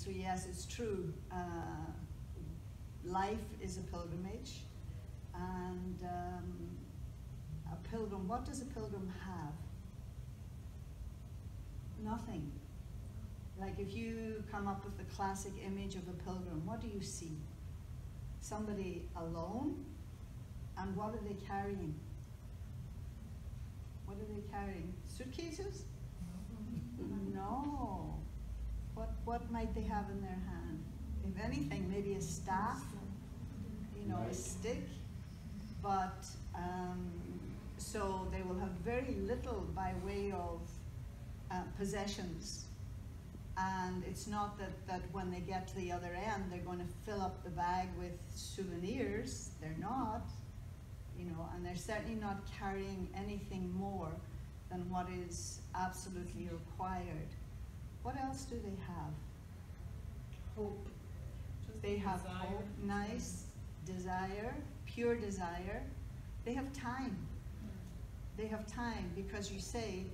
so yes, it's true. Life is a pilgrimage, and a pilgrim, what does a pilgrim have? Nothing. Like if you come up with the classic image of a pilgrim, what do you see? Somebody alone, and what are they carrying? What are they carrying? Suitcases? No. What might they have in their hand? If anything, maybe a staff, you know, a stick. But so they will have very little by way of possessions. And it's not that when they get to the other end, they're going to fill up the bag with souvenirs. They're not, you know, and they're certainly not carrying anything more than what is absolutely required. What else do they have? Hope. They have hope, nice, desire, pure desire. They have time. They have time, because you say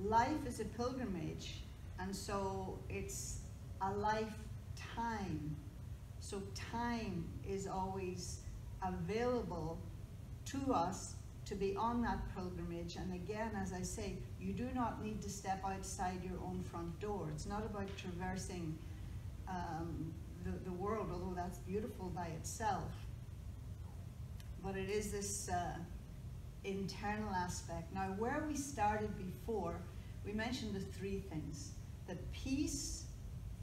life is a pilgrimage, and so it's a lifetime. So time is always available to us to be on that pilgrimage. And again, as I say, you do not need to step outside your own front door. It's not about traversing the world, although that's beautiful by itself. But it is this internal aspect. Now, where we started before, we mentioned the three things. That peace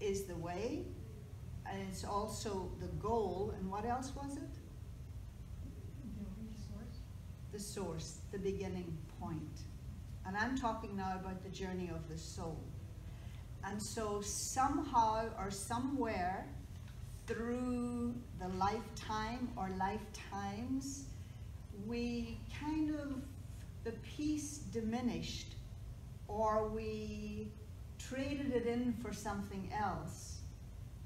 is the way, and it's also the goal. And what else was it? The source, the beginning point. And I'm talking now about the journey of the soul. And so somehow or somewhere through the lifetime or lifetimes, we kind of, the peace diminished, or we traded it in for something else.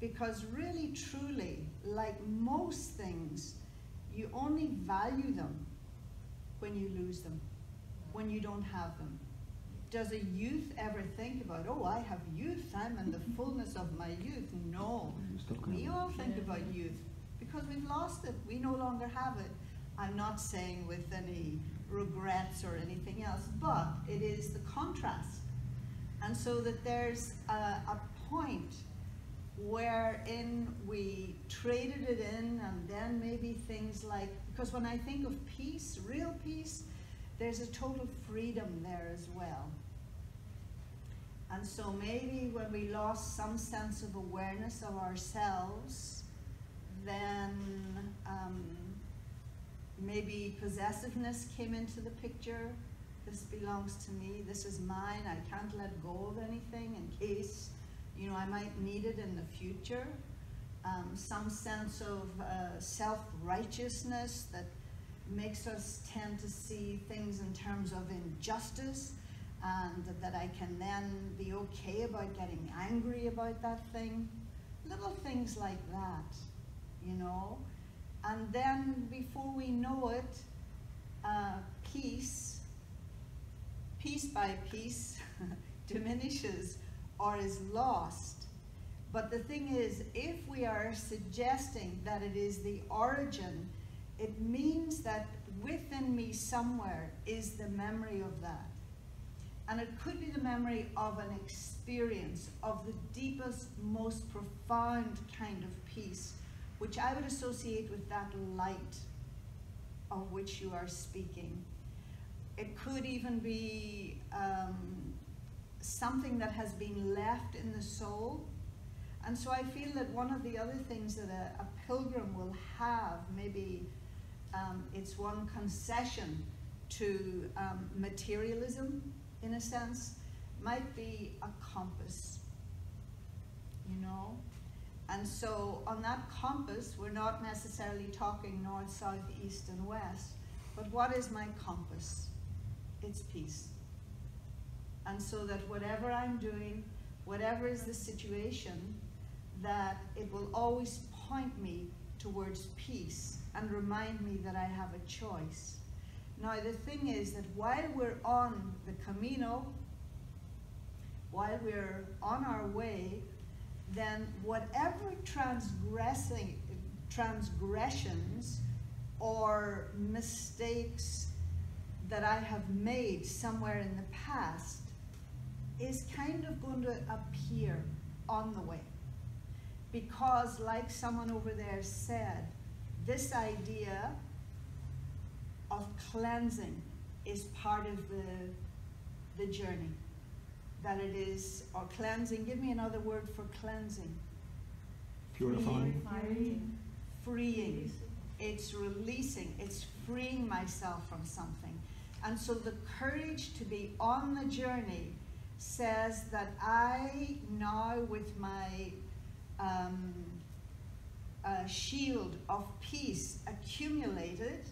Because really, truly, like most things, you only value them when you lose them, when you don't have them. Does a youth ever think about, oh, I have youth, I'm in the fullness of my youth? No, we all think about youth because we've lost it, we no longer have it. I'm not saying with any regrets or anything else, but it is the contrast. And so that there's a point wherein we traded it in, and then maybe things like, because when I think of peace, real peace, there's a total freedom there as well. And so maybe when we lost some sense of awareness of ourselves, then maybe possessiveness came into the picture. This belongs to me, this is mine, I can't let go of anything in case, you know, I might need it in the future. Some sense of self-righteousness that makes us tend to see things in terms of injustice, and that I can then be okay about getting angry about that thing. Little things like that, you know. And then before we know it, peace by piece diminishes or is lost. But the thing is, if we are suggesting that it is the origin, it means that within me somewhere is the memory of that. And it could be the memory of an experience of the deepest, most profound kind of peace, which I would associate with that light of which you are speaking. It could even be something that has been left in the soul. And so I feel that one of the other things that a pilgrim will have, maybe it's one concession to materialism, in a sense, might be a compass, you know? And so on that compass, we're not necessarily talking north, south, east, and west, but what is my compass? It's peace. And so that whatever I'm doing, whatever is the situation, that it will always point me towards peace and remind me that I have a choice. Now the thing is that while we're on the Camino, while we're on our way, then whatever transgressions or mistakes that I have made somewhere in the past is kind of going to appear on the way. Because like someone over there said, this idea of cleansing is part of the journey. That it is, or cleansing, give me another word for cleansing. Purifying. Freeing. It's releasing, it's freeing myself from something. And so the courage to be on the journey says that I now, with my shield of peace accumulated,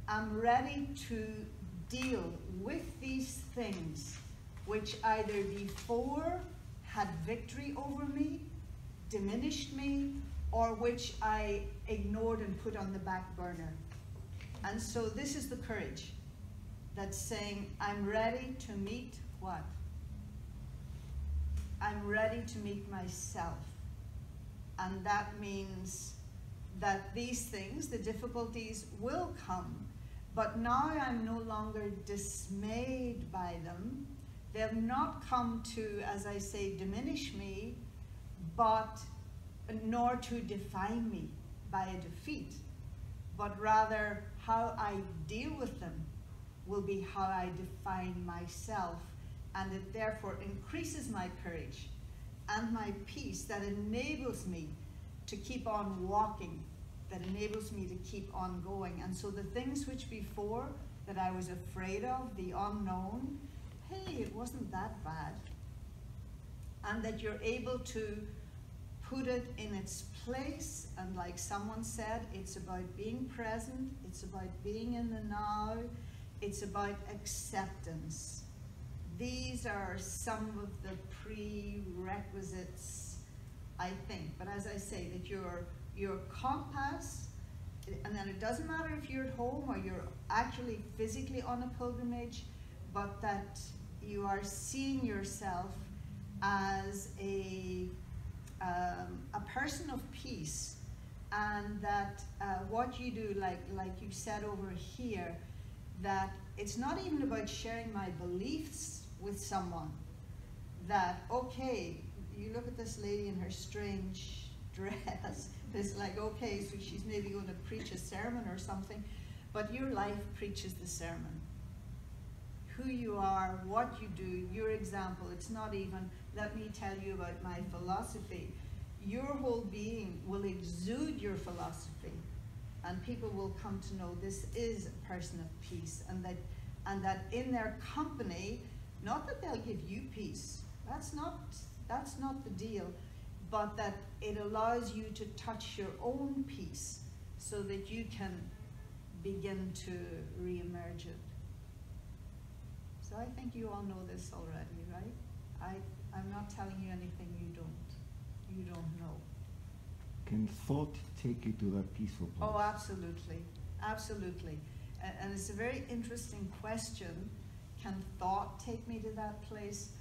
I'm ready to deal with these things which either before had victory over me, diminished me, or which I ignored and put on the back burner. And so this is the courage that's saying, I'm ready to meet what? I'm ready to meet myself. And that means that these things, the difficulties, will come, but now I'm no longer dismayed by them. They've not come to, as I say, diminish me, but nor to define me by a defeat, but rather how I deal with them will be how I define myself, and it therefore increases my courage and my peace that enables me to keep on walking, that enables me to keep on going. And so the things which before that I was afraid of, the unknown, hey, it wasn't that bad. And that you're able to put it in its place, and like someone said, it's about being present, it's about being in the now, it's about acceptance. These are some of the prerequisites, I think. But as I say, that your compass, and then it doesn't matter if you're at home or you're actually physically on a pilgrimage, but that you are seeing yourself as a person of peace, and that what you do, like you said over here, that it's not even about sharing my beliefs with someone. That, okay, you look at this lady in her strange dress, it's like, okay, so she's maybe going to preach a sermon or something, but your life preaches the sermon. Who you are, what you do, your example. It's not even, let me tell you about my philosophy. Your whole being will exude your philosophy, and people will come to know this is a person of peace, and that in their company, not that they'll give you peace, that's not the deal, but that it allows you to touch your own peace so that you can begin to re-emerge it. So I think you all know this already, right? I'm not telling you anything you don't know. Can thought take you to that peaceful place? Oh, absolutely, absolutely. And it's a very interesting question. Can thought take me to that place?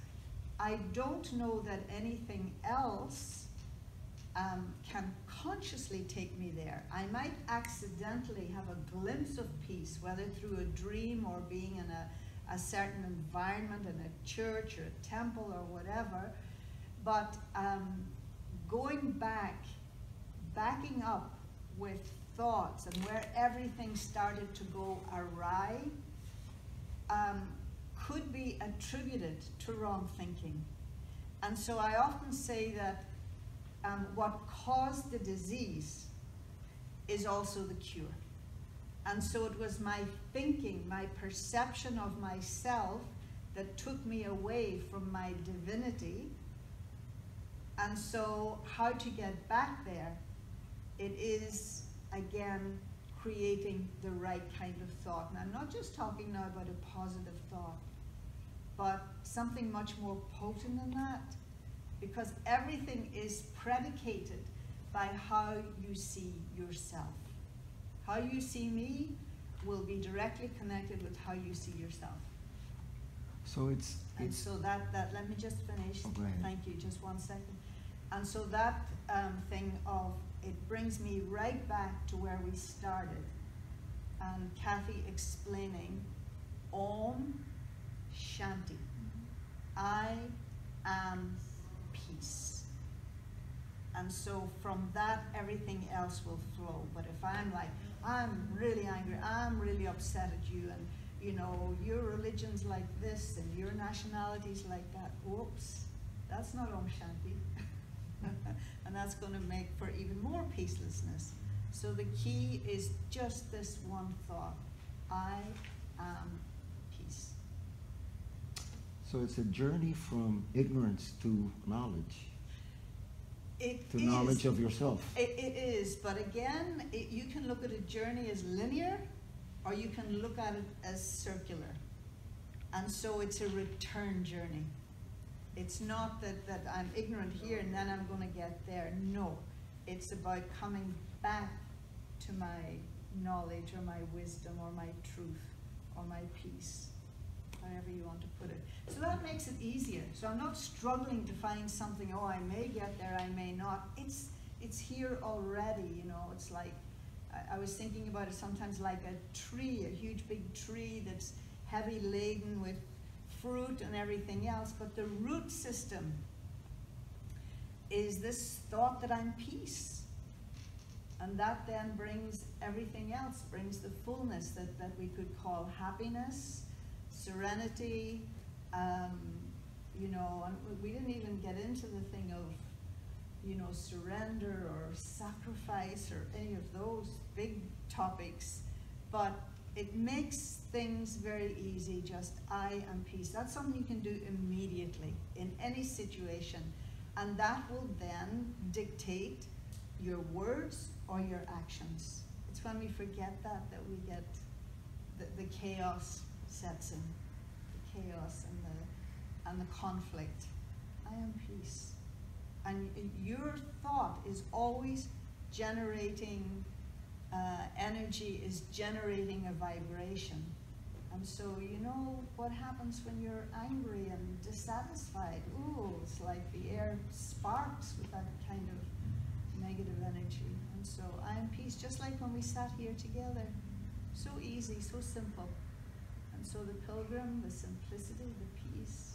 I don't know that anything else can consciously take me there. I might accidentally have a glimpse of peace, whether through a dream or being in a certain environment, in a church or a temple or whatever, but going backing up with thoughts and where everything started to go awry could be attributed to wrong thinking. And so I often say that what caused the disease is also the cure. And so it was my thinking, my perception of myself that took me away from my divinity. And so how to get back there, it is, again, creating the right kind of thought. And I'm not just talking now about a positive thought, but something much more potent than that, because everything is predicated by how you see yourself. How you see me will be directly connected with how you see yourself. So it's so that let me just finish. Oh, go ahead. Thank you, just 1 second. And so that thing of, it brings me right back to where we started. And Kathy explaining, Om Shanti. I am peace. And so from that, everything else will flow. But if I'm like, I'm really angry, I'm really upset at you, and you know, your religion's like this, and your nationality's like that, whoops, that's not Om Shanti. And that's going to make for even more peacelessness. So the key is just this one thought, I am peace. So it's a journey from ignorance to knowledge. It Knowledge of yourself. It is, but again, you can look at a journey as linear, or you can look at it as circular. And so it's a return journey. It's not that I'm ignorant here and then I'm going to get there. No, it's about coming back to my knowledge or my wisdom or my truth or my peace, however you want to put it. So that makes it easier. So I'm not struggling to find something, oh, I may get there, I may not. It's here already, you know. It's like, I was thinking about it sometimes like a tree, a huge big tree that's heavy laden with fruit and everything else, but the root system is this thought that I'm peace. And that then brings everything else, brings the fullness that we could call happiness, serenity, you know, and we didn't even get into the thing of, you know, surrender or sacrifice or any of those big topics, but it makes things very easy, just I am peace. That's something you can do immediately in any situation, and that will then dictate your words or your actions. It's when we forget that we get the chaos sets in, the chaos and the conflict. I am peace. And your thought is always generating energy, is generating a vibration. And so you know what happens when you're angry and dissatisfied. Ooh, it's like the air sparks with that kind of negative energy. And so I am peace, just like when we sat here together. So easy, so simple. And so the pilgrim, the simplicity, the peace,